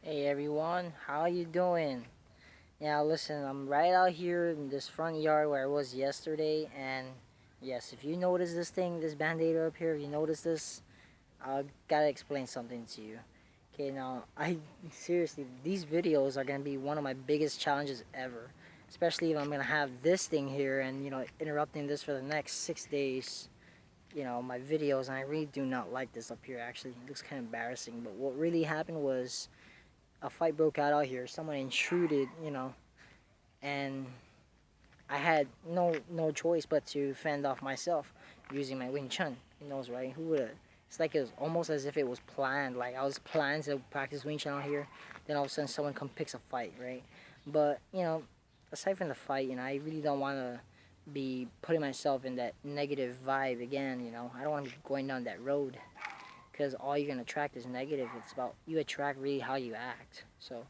Hey everyone, how you doing? Yeah, listen, I'm right out here in this front yard where I was yesterday, and yes, if you notice this thing, this band-aid up here, if you notice this, I gotta explain something to you. Okay, now, I seriously, these videos are gonna be one of my biggest challenges ever, especially if I'm gonna have this thing here and, interrupting this for the next 6 days. My videos, and I really do not like this up here, actually. It looks kind of embarrassing, but what really happened was a fight broke out here. Someone intruded, and I had no choice but to fend off myself using my Wing Chun. Who knows, right? Who would? It's like it was almost as if it was planned. Like I was planned to practice Wing Chun out here. Then all of a sudden, someone come picks a fight, right? But aside from the fight, I really don't want to be putting myself in that negative vibe again. I don't want to be going down that road because all you're gonna attract is negative. It's about you attract really how you act. So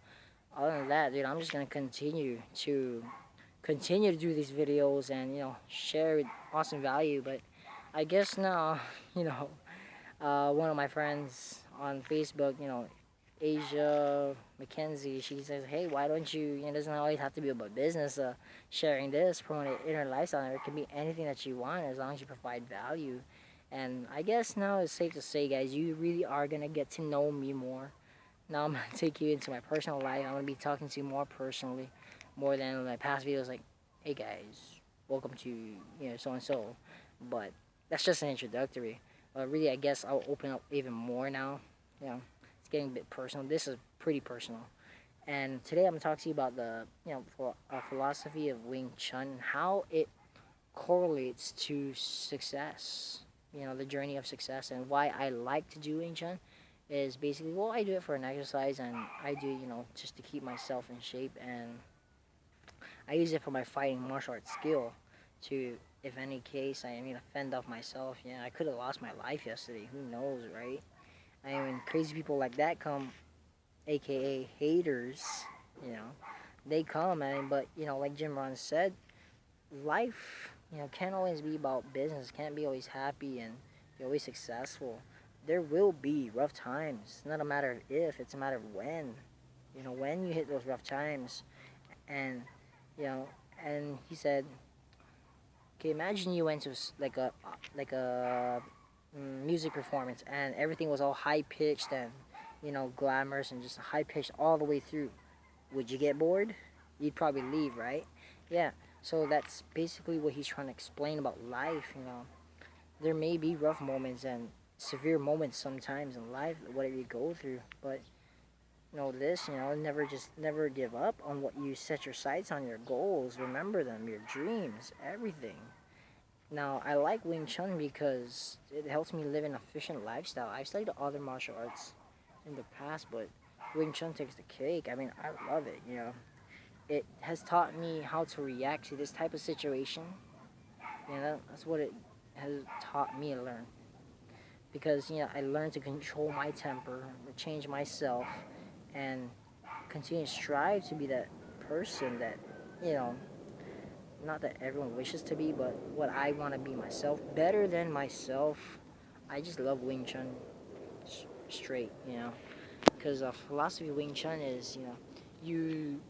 other than that, dude, I'm just gonna continue to do these videos and share with awesome value. But I guess now, you know, one of my friends on Facebook, Asia Mackenzie, she says, "Hey, why don't you? It doesn't always have to be about business. Sharing this, promoting inner lifestyle. It can be anything that you want as long as you provide value." And I guess now it's safe to say, guys, you really are gonna get to know me more. Now I'm gonna take you into my personal life. I'm gonna be talking to you more personally, more than my past videos. Like, hey guys, welcome to so and so. But that's just an introductory. Really, I guess I'll open up even more now. It's getting a bit personal. This is pretty personal. And today I'm gonna talk to you about the philosophy of Wing Chun, how it correlates to success. The journey of success, and why I like to do Wing Chun is basically, well, I do it for an exercise, and I do just to keep myself in shape, and I use it for my fighting martial arts skill to, if any case I mean, fend off myself. Yeah, I could have lost my life yesterday. Who knows, right? I mean, crazy people like that come, aka haters. You know, they come, and but like Jim Rohn said, life can't always be about business. Can't be always happy and be always successful. There will be rough times. It's not a matter of if, it's a matter of when. When you hit those rough times, and you know, and he said, okay, imagine you went to like a music performance, and everything was all high pitched and glamorous and just high pitched all the way through. Would you get bored? You'd probably leave, right? Yeah. So that's basically what he's trying to explain about life. There may be rough moments and severe moments sometimes in life, whatever you go through, but never give up on what you set your sights on, your goals. Remember them, your dreams, everything. Now, I like Wing Chun because it helps me live an efficient lifestyle. I've studied other martial arts in the past, but Wing Chun takes the cake. I mean, I love it. It has taught me how to react to this type of situation. That's what it has taught me to learn. Because, I learned to control my temper, change myself, and continue to strive to be that person that, you know, not that everyone wishes to be, but what I want to be myself, better than myself. I just love Wing Chun straight. Because the philosophy of Wing Chun is, you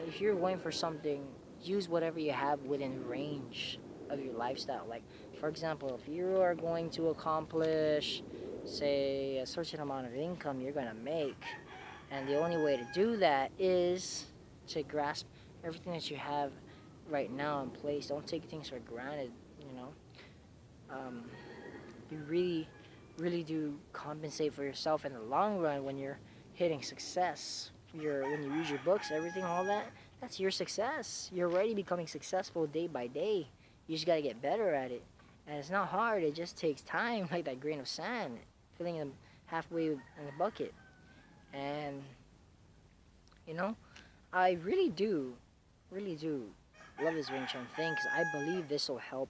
if you're going for something, use whatever you have within range of your lifestyle. Like, for example, if you are going to accomplish, say, a certain amount of income you're going to make, and the only way to do that is to grasp everything that you have right now in place. Don't take things for granted, you know. Um, you really do compensate for yourself in the long run when you're hitting success. When you read your books, everything, all that, that's your success. You're already becoming successful day by day. You just gotta get better at it. And it's not hard, it just takes time, like that grain of sand, filling them halfway in the bucket. And, you know, I really do love this Wing Chun thing because I believe this will help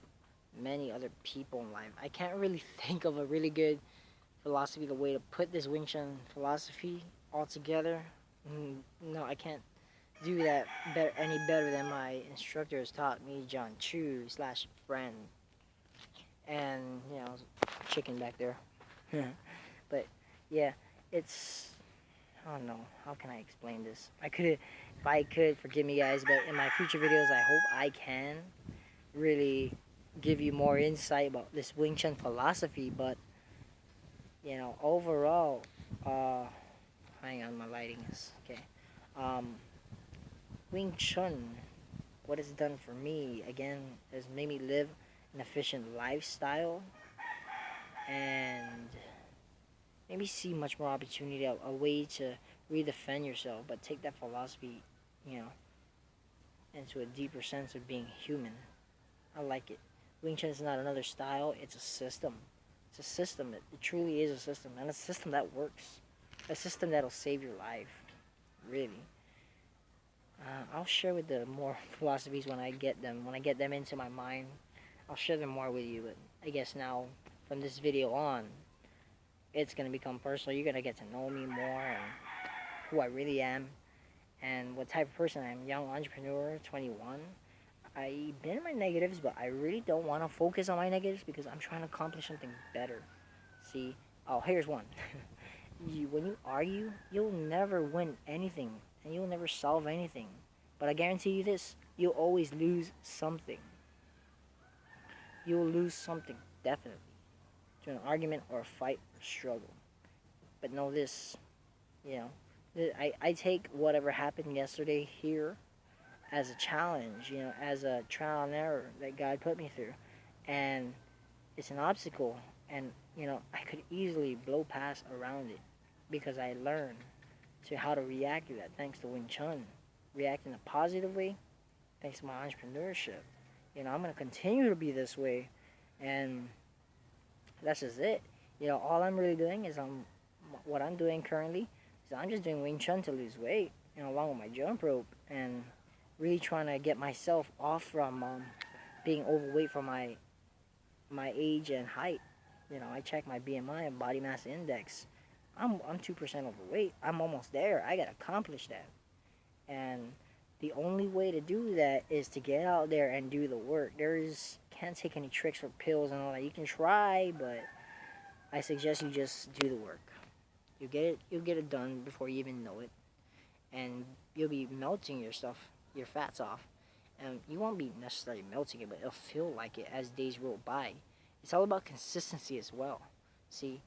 many other people in life. I can't really think of a really good philosophy, the way to put this Wing Chun philosophy all together. No, I can't do that any better than my instructor has taught me, John Chu slash friend, and chicken back there. But yeah, it's I don't know. How can I explain this? If I could, forgive me, guys. But in my future videos, I hope I can really give you more insight about this Wing Chun philosophy. But overall, uh, hang on, my lighting is okay. Um, Wing Chun, what it's done for me again, has made me live an efficient lifestyle and maybe see much more opportunity, a way to redefend yourself, but take that philosophy, you know, into a deeper sense of being human. I like it. Wing Chun is not another style, it's a system. It's a system. It truly is a system, and a system that works. A system that'll save your life, really. I'll share with the more philosophies when I get them. When I get them into my mind, I'll share them more with you. But I guess now, from this video on, it's gonna become personal. You're gonna get to know me more and who I really am and what type of person I am. Young entrepreneur, 21. I've been in my negatives, but I really don't want to focus on my negatives because I'm trying to accomplish something better. See, oh, here's one. When you argue, you'll never win anything and you'll never solve anything. But I guarantee you this, you'll always lose something. You'll lose something, definitely, to an argument or a fight or struggle. But know this, you know, I take whatever happened yesterday here as a challenge, as a trial and error that God put me through. And it's an obstacle, and, I could easily blow past around it because I learned to how to react to that thanks to Wing Chun. React in a positive way thanks to my entrepreneurship. I'm going to continue to be this way, and that's just it. All I'm really doing is what I'm doing currently is I'm just doing Wing Chun to lose weight, along with my jump rope, and really trying to get myself off from being overweight for my age and height. I check my BMI and body mass index. I'm 2% overweight. I'm almost there. I gotta accomplish that. And the only way to do that is to get out there and do the work. Can't take any tricks or pills and all that. You can try, but I suggest you just do the work. You'll get it done before you even know it. And you'll be melting your fats off. And you won't be necessarily melting it, but it'll feel like it as days roll by. It's all about consistency as well. See,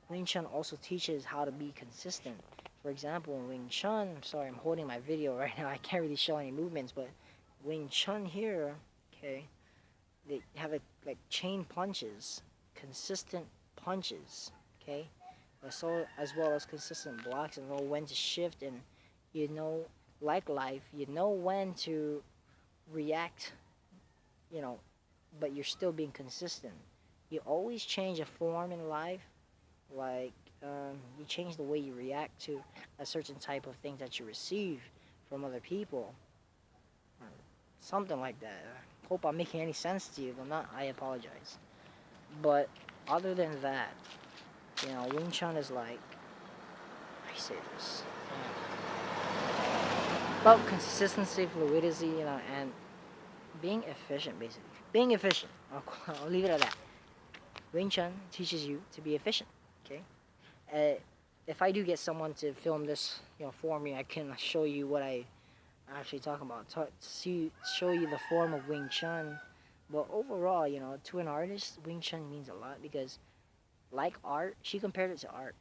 Wing Chun also teaches how to be consistent. For example, in Wing Chun, I'm sorry, I'm holding my video right now. I can't really show any movements, but Wing Chun here, okay, they have like chain punches, consistent punches, okay, as well as consistent blocks, and know when to shift, and like life, when to react, you know, but you're still being consistent. You always change a form in life, like you change the way you react to a certain type of thing that you receive from other people, or something like that. I hope I'm making any sense to you. If I'm not, I apologize. But other than that, Wing Chun is like, I say this, about consistency, fluidity, and being efficient, basically. Being efficient. I'll leave it at that. Wing Chun teaches you to be efficient. Okay. If I do get someone to film this, for me, I can show you what I actually talk about. Show you the form of Wing Chun. But overall, to an artist, Wing Chun means a lot because, like art, she compared it to art.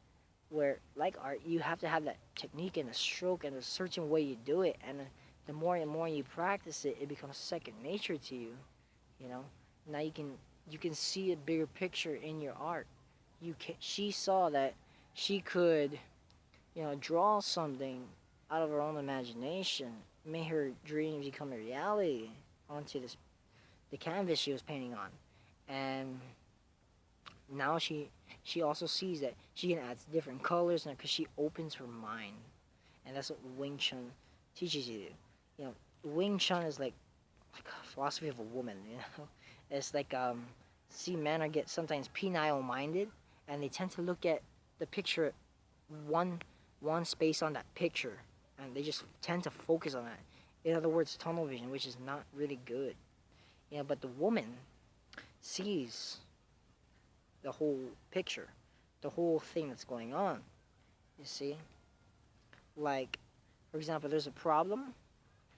Where, like art, you have to have that technique and a stroke and a certain way you do it, and the more and more you practice it, it becomes second nature to you. Now you can see a bigger picture in your art. She saw that she could, draw something out of her own imagination, make her dreams become a reality onto the canvas she was painting on, and now she also sees that she can add different colors, and because she opens her mind, and that's what Wing Chun teaches you. Wing Chun is like a philosophy of a woman. It's like see, men are get sometimes penile minded, and they tend to look at the picture, one space on that picture, and they just tend to focus on that. In other words, tunnel vision, which is not really good. But the woman sees the whole picture, the whole thing that's going on. You see, Like, for example, there's a problem.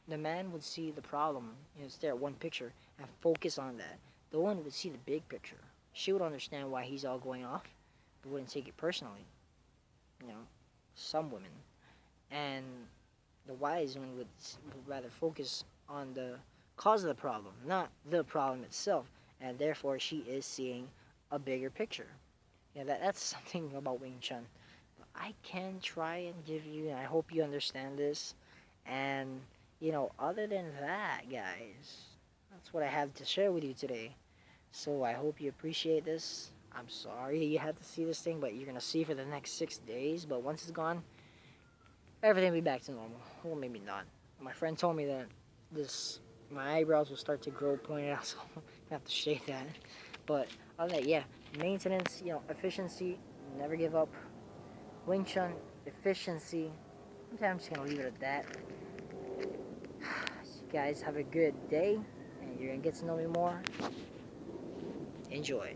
The man would see the problem, stare at one picture and focus on that. The woman would see the big picture. She would understand why he's all going off, but wouldn't take it personally. You know, some women. And the wise one would rather focus on the cause of the problem, not the problem itself. And therefore, she is seeing a bigger picture. Yeah, that's something about Wing Chun. I can try and give you, and I hope you understand this. And, other than that, guys, that's what I have to share with you today. So I hope you appreciate this. I'm sorry you had to see this thing, but you're going to see for the next 6 days. But once it's gone, everything will be back to normal. Well, maybe not. My friend told me that my eyebrows will start to grow pointed out, so I have to shave that. But other than that, yeah, maintenance, efficiency, never give up. Wing Chun, efficiency. I'm just gonna leave it at that. You guys have a good day, and you're gonna get to know me more. Enjoy.